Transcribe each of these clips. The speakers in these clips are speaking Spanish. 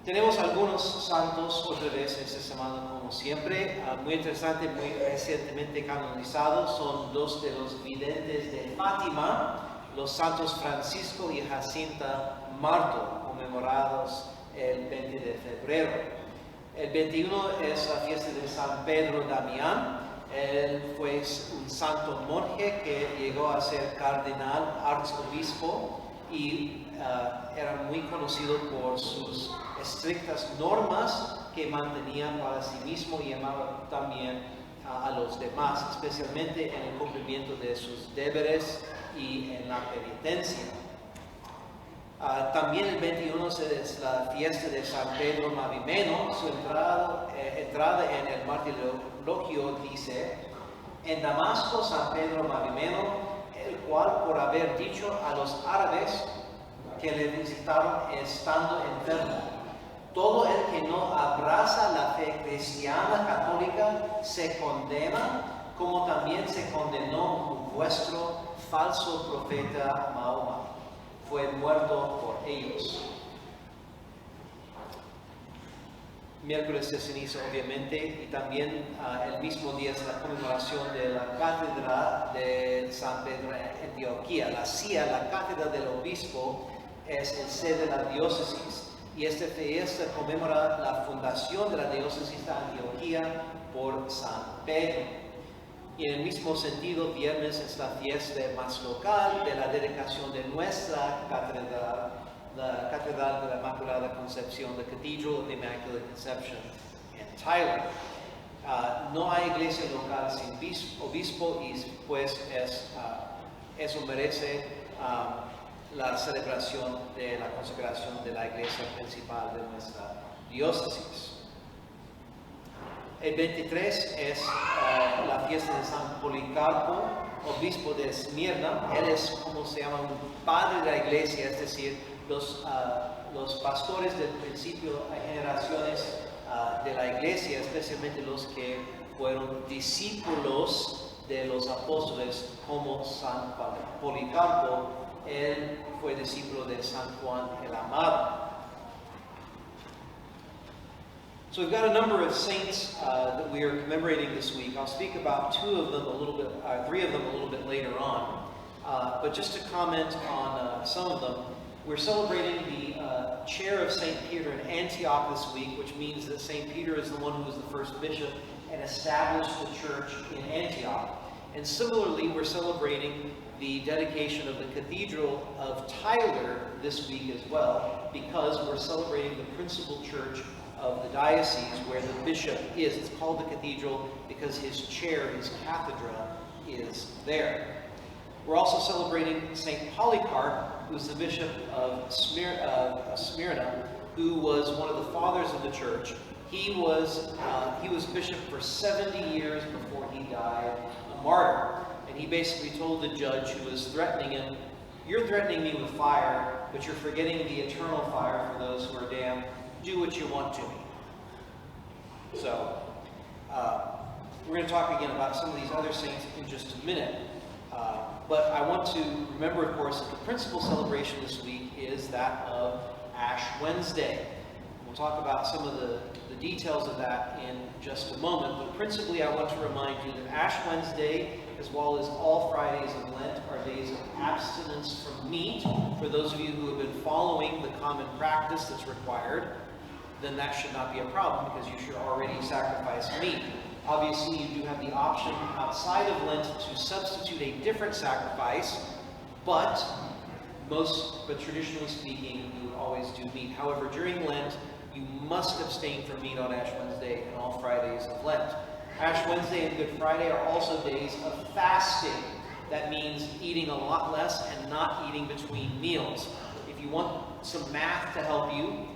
Tenemos algunos santos otra vez esta semana, como siempre. Muy interesante, muy recientemente canonizados. Son dos de los videntes de Fátima, los santos Francisco y Jacinta Marto, conmemorados el 20 de febrero. El 21 es la fiesta de San Pedro Damián. Él fue un santo monje que llegó a ser cardenal, arzobispo, y era muy conocido por sus estrictas normas que mantenía para sí mismo y amaba también a los demás, especialmente en el cumplimiento de sus deberes y en la penitencia. También el 21 es la fiesta de San Pedro Mavimeno. Su entrada en el martirologio dice: en Damasco, San Pedro Mavimeno, el cual por haber dicho a los árabes que le visitaron estando enfermo: todo el que no abraza la fe cristiana católica se condena, como también se condenó vuestro falso profeta Mahoma. Fue muerto por ellos. Miércoles de ceniza, obviamente, y también el mismo día es la conmemoración de la cátedra de San Pedro en Antioquía. La CIA, la cátedra del obispo, es el sede de la diócesis, y esta fiesta conmemora la fundación de la diócesis de Antioquía por San Pedro. Y en el mismo sentido, viernes es la fiesta más local de la dedicación de nuestra catedral, la Catedral de la Inmaculada Concepción, la Cathedral of the Immaculate Conception en Tyler. No hay iglesia local sin obispo, y pues eso merece la celebración de la consagración de la iglesia principal de nuestra diócesis. El 23 es la fiesta de San Policarpo, obispo de Esmirna. Él es, como se llama, un padre de la iglesia, es decir, los pastores del principio de generaciones de la iglesia, especialmente los que fueron discípulos de los apóstoles, como San Policarpo. Él fue discípulo de San Juan el Amado. So we've got a number of saints that we are commemorating this week. I'll speak about three of them a little bit later on. But just to comment on some of them, we're celebrating the chair of St. Peter in Antioch this week, which means that St. Peter is the one who was the first bishop and established the church in Antioch. And similarly, we're celebrating the dedication of the Cathedral of Tyler this week as well, because we're celebrating the principal church of the diocese where the bishop is. It's called the cathedral because his chair, his cathedra, is there. We're also celebrating St. Polycarp, who's the bishop of Smyrna, who was one of the fathers of the church. He was bishop for 70 years before he died a martyr. And he basically told the judge who was threatening him, "You're threatening me with fire, but you're forgetting the eternal fire for those who are damned. Do what you want to me." So, we're going to talk again about some of these other saints in just a minute. But I want to remember, of course, that the principal celebration this week is that of Ash Wednesday. We'll talk about some of the details of that in just a moment. But principally, I want to remind you that Ash Wednesday, as well as all Fridays of Lent, are days of abstinence from meat. For those of you who have been following the common practice that's required, then that should not be a problem, because you should already sacrifice meat. Obviously, you do have the option outside of Lent to substitute a different sacrifice, but traditionally speaking, you would always do meat. However, during Lent, you must abstain from meat on Ash Wednesday and all Fridays of Lent. Ash Wednesday and Good Friday are also days of fasting. That means eating a lot less and not eating between meals. If you want some math to help you,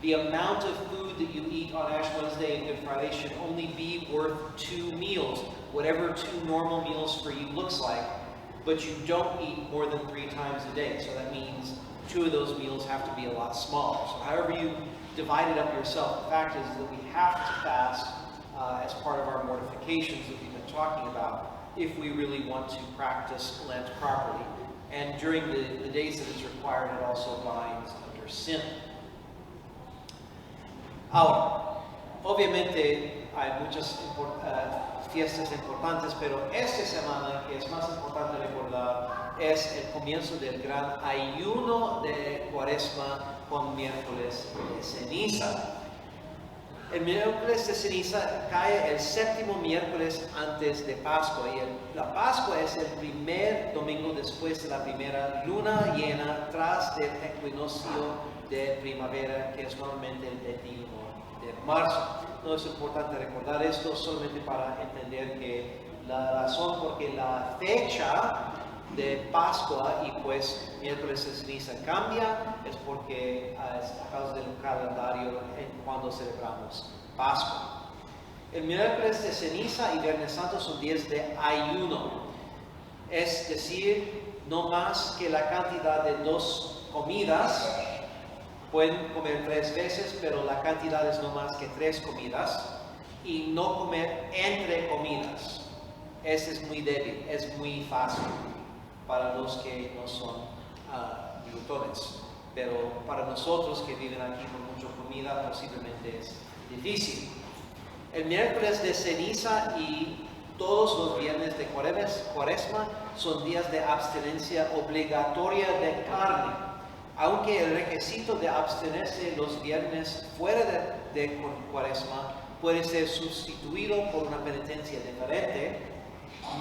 the amount of food that you eat on Ash Wednesday and Good Friday should only be worth 2 meals, whatever 2 normal meals for you looks like, but you don't eat more than 3 times a day. So that means 2 of those meals have to be a lot smaller. So however you divide it up yourself, the fact is that we have to fast as part of our mortifications that we've been talking about if we really want to practice Lent properly. And during the days that it's required, it also binds under sin. Ahora, obviamente hay muchas fiestas importantes, pero esta semana que es más importante recordar es el comienzo del gran ayuno de Cuaresma con miércoles de ceniza. El miércoles de ceniza cae el séptimo miércoles antes de Pascua y la Pascua es el primer domingo después de la primera luna llena tras del equinoccio de primavera, que es normalmente el 21 de marzo. No es importante recordar esto solamente para entender que la razón por qué la fecha de Pascua y pues miércoles de ceniza cambia es porque es a causa del calendario en cuando celebramos Pascua. El miércoles de ceniza y Viernes Santo son días de ayuno, es decir, no más que la cantidad de 2 comidas. Pueden comer 3 veces, pero la cantidad es no más que 3 comidas y no comer entre comidas. Ese es muy débil, es muy fácil para los que no son glutones, pero para nosotros que viven aquí con mucha comida posiblemente es difícil. El miércoles de ceniza y todos los viernes de Cuaresma son días de abstinencia obligatoria de carne. Aunque el requisito de abstenerse los viernes fuera de Cuaresma puede ser sustituido por una penitencia diferente,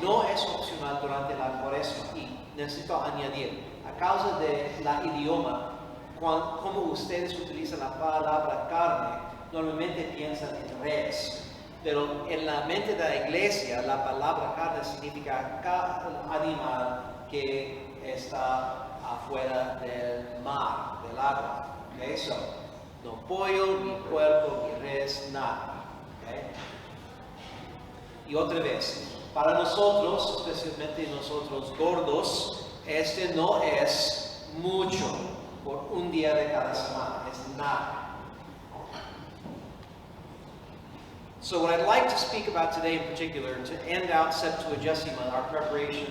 no es opcional durante la Cuaresma. Y necesito añadir, a causa del idioma, como ustedes utilizan la palabra carne, normalmente piensan en res. Pero en la mente de la iglesia, la palabra carne significa animal que está afuera del mar, del agua. Okay? So, no pollo, ni puerco, ni res, nada. Okay? Y otra vez, para nosotros, especialmente nosotros gordos, este no es mucho por un día de cada semana, es nada. So what I'd like to speak about today in particular, to end out Septuagesima, our preparation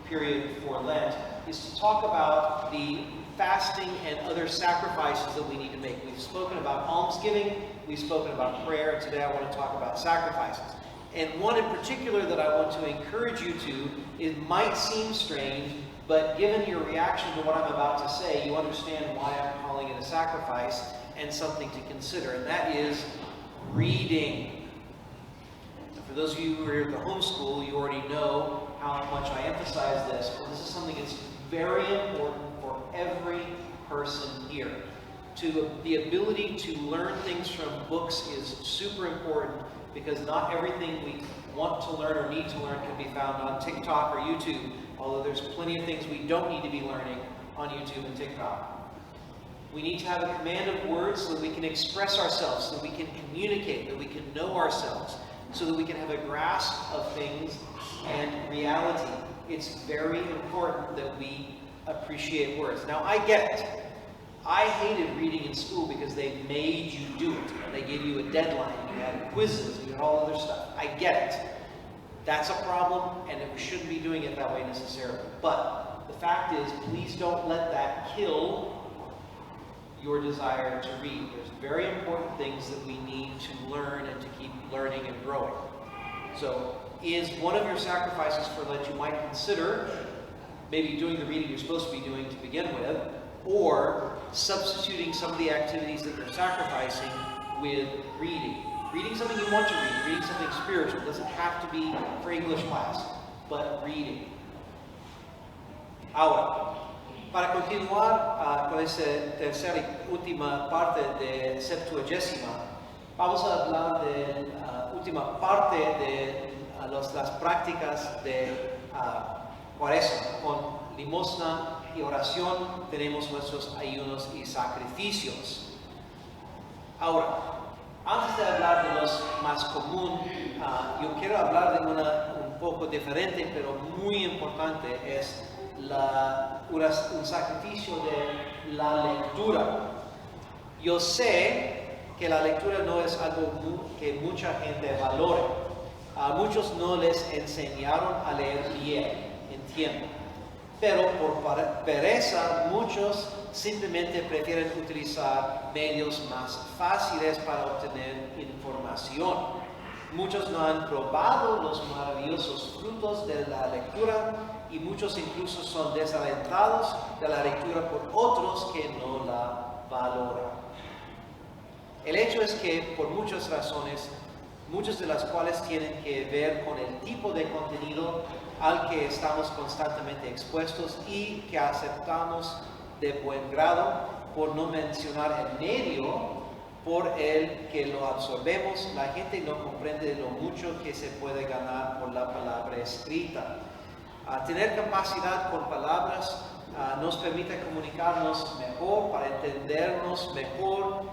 period for Lent, is to talk about the fasting and other sacrifices that we need to make. We've spoken about almsgiving, we've spoken about prayer, and today I want to talk about sacrifices. And one in particular that I want to encourage you to, it might seem strange, but given your reaction to what I'm about to say, you understand why I'm calling it a sacrifice and something to consider, and that is reading. For those of you who are here at the homeschool, you already know how much I emphasize this, but this is something that's very important for every person here. The ability to learn things from books is super important because not everything we want to learn or need to learn can be found on TikTok or YouTube, although there's plenty of things we don't need to be learning on YouTube and TikTok. We need to have a command of words so that we can express ourselves, so that we can communicate, that we can know ourselves, so that we can have a grasp of things and reality. It's very important that we appreciate words. Now, I get it. I hated reading in school because they made you do it. They gave you a deadline, you had quizzes, you had all other stuff. I get it. That's a problem, and we shouldn't be doing it that way necessarily. But the fact is, please don't let that kill your desire to read. There's very important things that we need to learn and to keep learning and growing. So, is one of your sacrifices for Lent you might consider maybe doing the reading you're supposed to be doing to begin with, or substituting some of the activities that you're sacrificing with reading. Reading something you want to read, reading something spiritual. It doesn't have to be for English class, but reading. Ahora, para continuar con esta tercera y última parte de Septuagesima, vamos a hablar de la última parte de las prácticas de Cuaresma. Con limosna y oración tenemos nuestros ayunos y sacrificios. Ahora, antes de hablar de los más comunes, yo quiero hablar de un poco diferente, pero muy importante, es un sacrificio de la lectura. Yo sé que la lectura no es algo que mucha gente valore. A muchos no les enseñaron a leer bien, entiendo. Pero por pereza muchos simplemente prefieren utilizar medios más fáciles para obtener información. Muchos no han probado los maravillosos frutos de la lectura y muchos incluso son desalentados de la lectura por otros que no la valoran. El hecho es que por muchas razones, muchas de las cuales tienen que ver con el tipo de contenido al que estamos constantemente expuestos y que aceptamos de buen grado, por no mencionar el medio por el que lo absorbemos, la gente no comprende lo mucho que se puede ganar por la palabra escrita. Tener capacidad con palabras nos permite comunicarnos mejor, para entendernos mejor,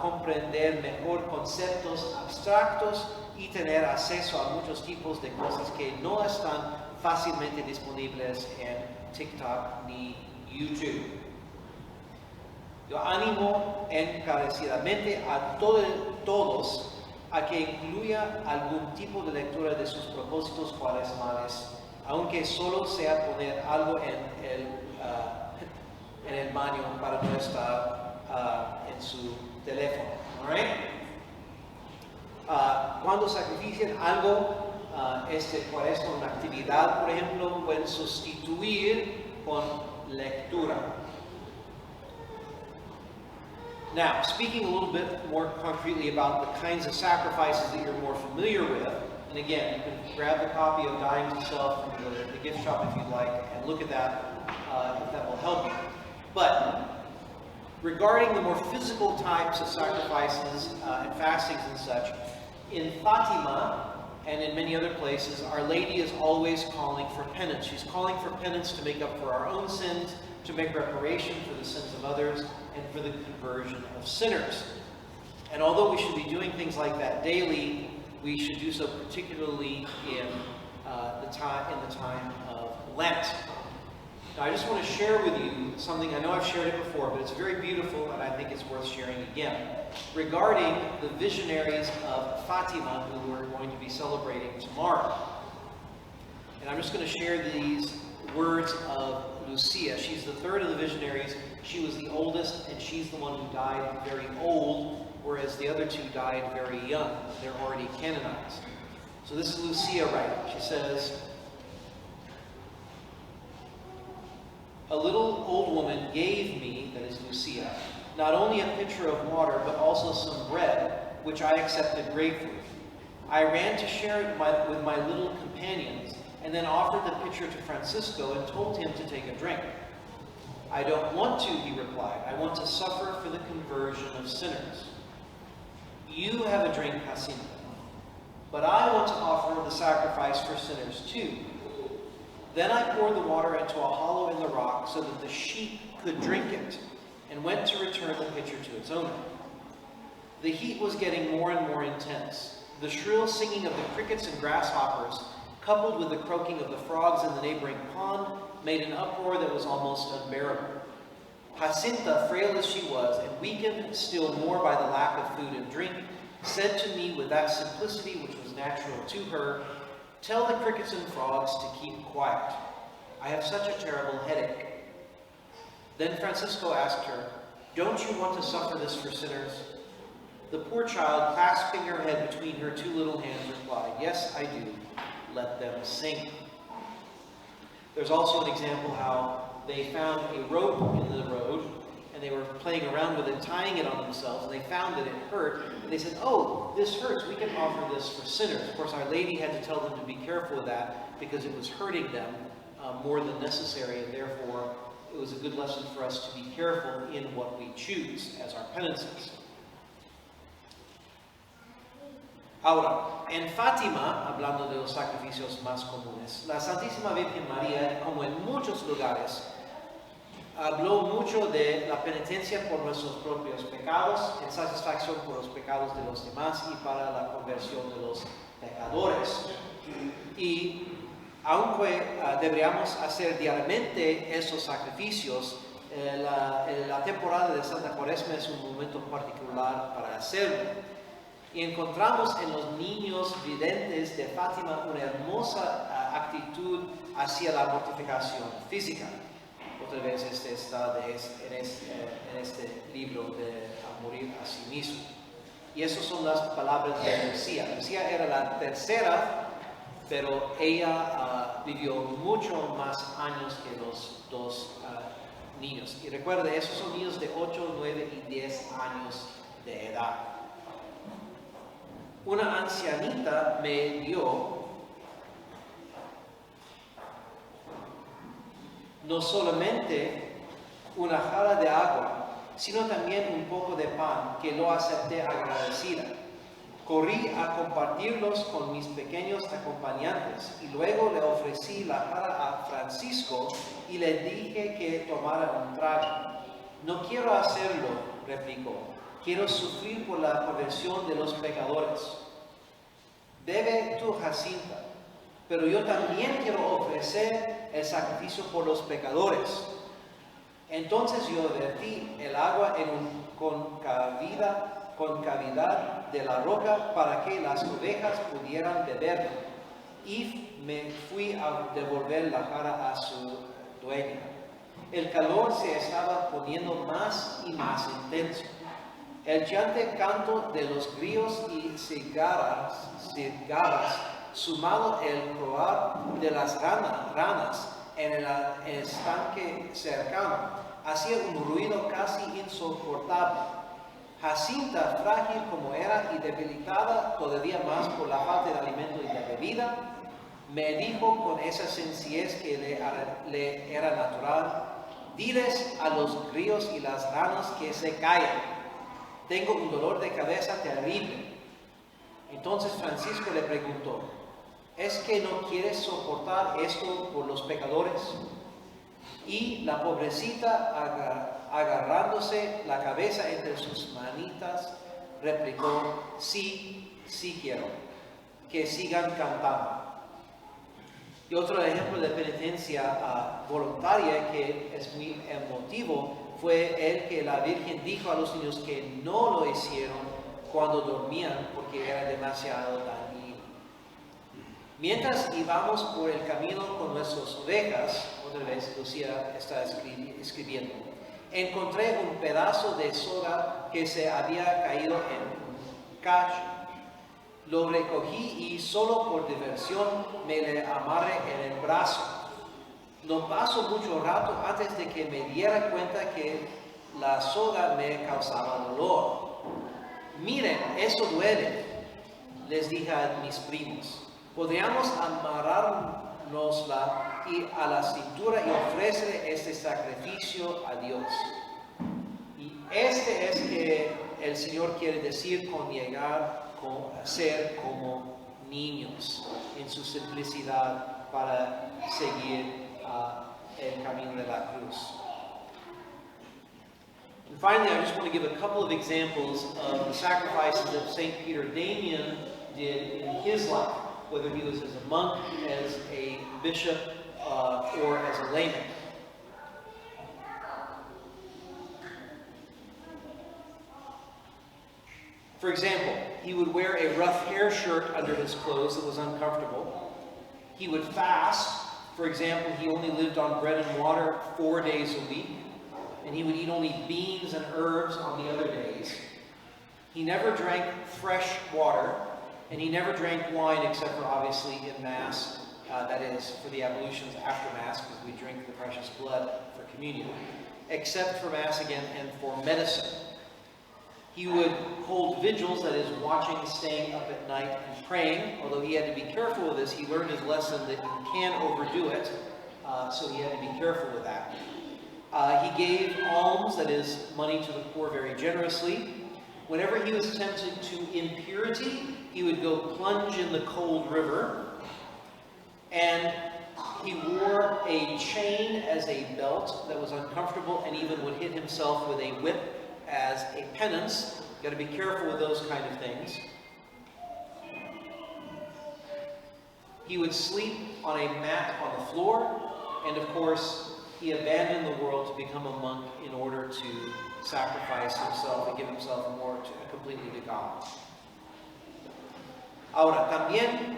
comprender mejor conceptos abstractos y tener acceso a muchos tipos de cosas que no están fácilmente disponibles en TikTok ni YouTube. Yo animo encarecidamente a todos a que incluya algún tipo de lectura de sus propósitos cuaresmales, aunque solo sea poner algo en el baño para no estar en su teléfono. All right? Cuando sacrifiquen algo cuaresma, una actividad, por ejemplo, pueden sustituir con lectura. Now, speaking a little bit more concretely about the kinds of sacrifices that you're more familiar with, and again, you can grab the copy of Dying to Self from the gift shop if you'd like, and look at that if that will help you. But regarding the more physical types of sacrifices and fastings and such, in Fatima and in many other places, Our Lady is always calling for penance. She's calling for penance to make up for our own sins, to make reparation for the sins of others, and for the conversion of sinners. And although we should be doing things like that daily, we should do so particularly in the time of Lent. Now, I just want to share with you something. I know I've shared it before, but it's very beautiful, and I think it's worth sharing again. Regarding the visionaries of Fatima, who we're going to be celebrating tomorrow. And I'm just going to share these words of Lucia. She's the third of the visionaries. She was the oldest, and she's the one who died very old, whereas the other two died very young. They're already canonized. So this is Lucia writing. She says, "A little old woman gave me," that is Lucia, "not only a pitcher of water, but also some bread, which I accepted gratefully. I ran to share it with my little companions, and then offered the pitcher to Francisco and told him to take a drink. 'I don't want to,' he replied. 'I want to suffer for the conversion of sinners.' 'You have a drink, Jacinta, but I want to offer the sacrifice for sinners too.' Then I poured the water into a hollow in the rock so that the sheep could drink it, and went to return the pitcher to its owner. The heat was getting more and more intense. The shrill singing of the crickets and grasshoppers, coupled with the croaking of the frogs in the neighboring pond, made an uproar that was almost unbearable. Jacinta, frail as she was, and weakened still more by the lack of food and drink, said to me with that simplicity which was natural to her, 'Tell the crickets and frogs to keep quiet. I have such a terrible headache.' Then Francisco asked her, 'Don't you want to suffer this for sinners?' The poor child, clasping her head between her two little hands, replied, 'Yes, I do. Let them sing.'" There's also an example how they found a rope in the road, and they were playing around with it, tying it on themselves, and they found that it hurt, and they said, "Oh, this hurts, we can offer this for sinners." Of course, Our Lady had to tell them to be careful with that, because it was hurting them more than necessary, and therefore it was a good lesson for us to be careful in what we choose as our penances. Ahora, en Fátima, hablando de los sacrificios más comunes, la Santísima Virgen María, como en muchos lugares, habló mucho de la penitencia por nuestros propios pecados, en satisfacción por los pecados de los demás y para la conversión de los pecadores. Y aunque deberíamos hacer diariamente esos sacrificios, la temporada de Santa Cuaresma es un momento particular para hacerlo. Y encontramos en los niños videntes de Fátima una hermosa actitud hacia la mortificación física. otra vez está en este libro de A morir a sí mismo. Y esas son las palabras de Lucía. Lucía era la tercera, pero ella vivió mucho más años que los dos niños. Y recuerde, esos son niños de 8, 9 y 10 años de edad. Una ancianita me dio no solamente una jarra de agua, sino también un poco de pan, que lo acepté agradecida. Corrí a compartirlos con mis pequeños acompañantes y luego le ofrecí la jarra a Francisco y le dije que tomara un trago. No quiero hacerlo, replicó. Quiero sufrir por la conversión de los pecadores. Bebe tú, Jacinta, pero yo también quiero ofrecer el sacrificio por los pecadores. Entonces yo vertí el agua en un concavidad de la roca para que las ovejas pudieran beber, y me fui a devolver la jarra a su dueña. El calor se estaba poniendo más y más intenso. El chante canto de los grillos y cigarras, sumado el croar de las ranas en el estanque cercano, hacía un ruido casi insoportable. Jacinta, frágil como era y debilitada todavía más por la falta de alimento y de bebida, me dijo con esa sencillez que le era natural: diles a los grillos y las ranas que se callen. Tengo un dolor de cabeza terrible. Entonces Francisco le preguntó: ¿es que no quieres soportar esto por los pecadores? Y la pobrecita, agarrándose la cabeza entre sus manitas, replicó: sí, sí quiero. Que sigan cantando. Y otro ejemplo de penitencia voluntaria que es muy emotivo fue el que la Virgen dijo a los niños que no lo hicieron cuando dormían porque era demasiado dañino. Mientras íbamos por el camino con nuestras ovejas, otra vez Lucía está escribiendo, encontré un pedazo de soga que se había caído en un cacho. Lo recogí y solo por diversión me le amarré en el brazo. No pasó mucho rato antes de que me diera cuenta que la soga me causaba dolor. Miren, eso duele, les dije a mis primos. Podríamos amarrárnosla a la cintura y ofrecer este sacrificio a Dios. Y este es que el Señor quiere decir con llegar a ser como niños en su simplicidad para seguir el camino de la cruz. And finally, I just want to give a couple of examples of the sacrifices that St. Peter Damian did in his life, whether he was as a monk, as a bishop, or as a layman. For example, he would wear a rough hair shirt under his clothes that was uncomfortable. He would fast. For example, he only lived on bread and water 4 days a week, and he would eat only beans and herbs on the other days. He never drank fresh water, and he never drank wine except for obviously in Mass, that is for the ablutions after Mass, because we drink the precious blood for communion, except for Mass again and for medicine. He would hold vigils, that is, watching, staying up at night, and praying. Although he had to be careful with this, he learned his lesson that you can't overdo it, so he had to be careful with that. He gave alms, that is, money to the poor, very generously. Whenever he was tempted to impurity, he would go plunge in the cold river. And he wore a chain as a belt that was uncomfortable, and even would hit himself with a whip as a penance. You've got to be careful with those kind of things. He would sleep on a mat on the floor, and of course, he abandoned the world to become a monk in order to sacrifice himself and give himself completely to God. Ahora, también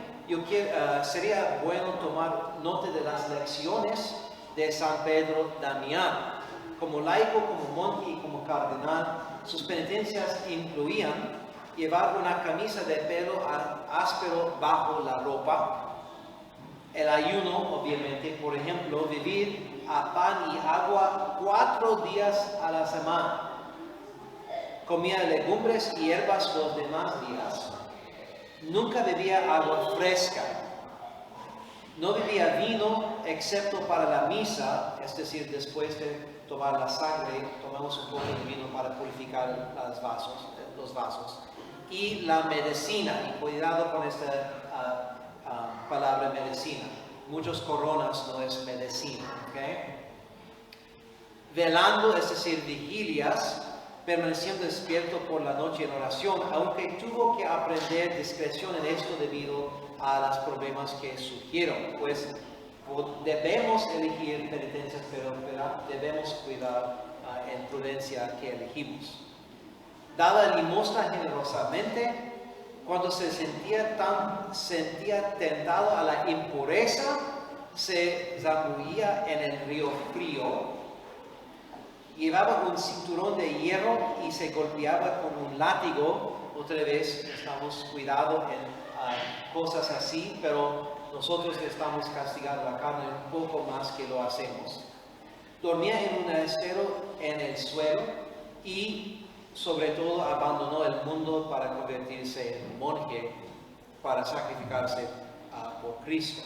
sería bueno tomar nota de las lecciones de San Pedro Damián. Como laico, como monje y como cardenal, sus penitencias incluían llevar una camisa de pelo áspero bajo la ropa, el ayuno, obviamente, por ejemplo, vivir a pan y agua 4 días a la semana. Comía legumbres y hierbas los demás días. Nunca bebía agua fresca. No bebía vino excepto para la misa, es decir, después de tomar la sangre, tomamos un poco de vino para purificar los vasos. Y la medicina, y cuidado con esta palabra medicina. Muchos coronas no es medicina, ¿ok? Velando, es decir, vigilias, permaneciendo despierto por la noche en oración, aunque tuvo que aprender discreción en esto debido a los problemas que surgieron, pues debemos elegir penitencias, pero debemos cuidar en prudencia que elegimos. Daba limosna generosamente. Cuando se sentía tentado a la impureza, se zambullía en el río frío. Llevaba un cinturón de hierro y se golpeaba con un látigo. Otra vez estamos cuidando en cosas así, pero nosotros estamos castigando la carne un poco más que lo hacemos. Dormía en un estero en el suelo y sobre todo abandonó el mundo para convertirse en monje, para sacrificarse por Cristo.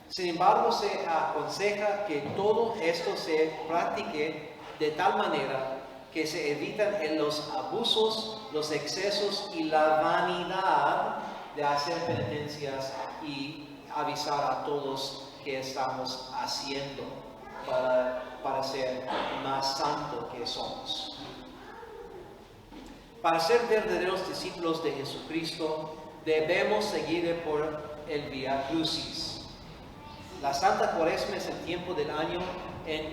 Sin embargo, se aconseja que todo esto se practique de tal manera que se evitan los abusos, los excesos y la vanidad de hacer penitencias y avisar a todos que estamos haciendo para ser más santos que somos. Para ser verdaderos discípulos de Jesucristo, debemos seguir por el Vía Crucis. La Santa Cuaresma es el tiempo del año en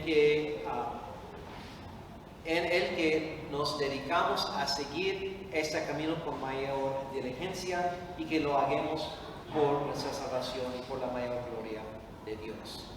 el que nos dedicamos a seguir este camino con mayor diligencia y que lo hagamos por nuestra salvación y por la mayor gloria de Dios.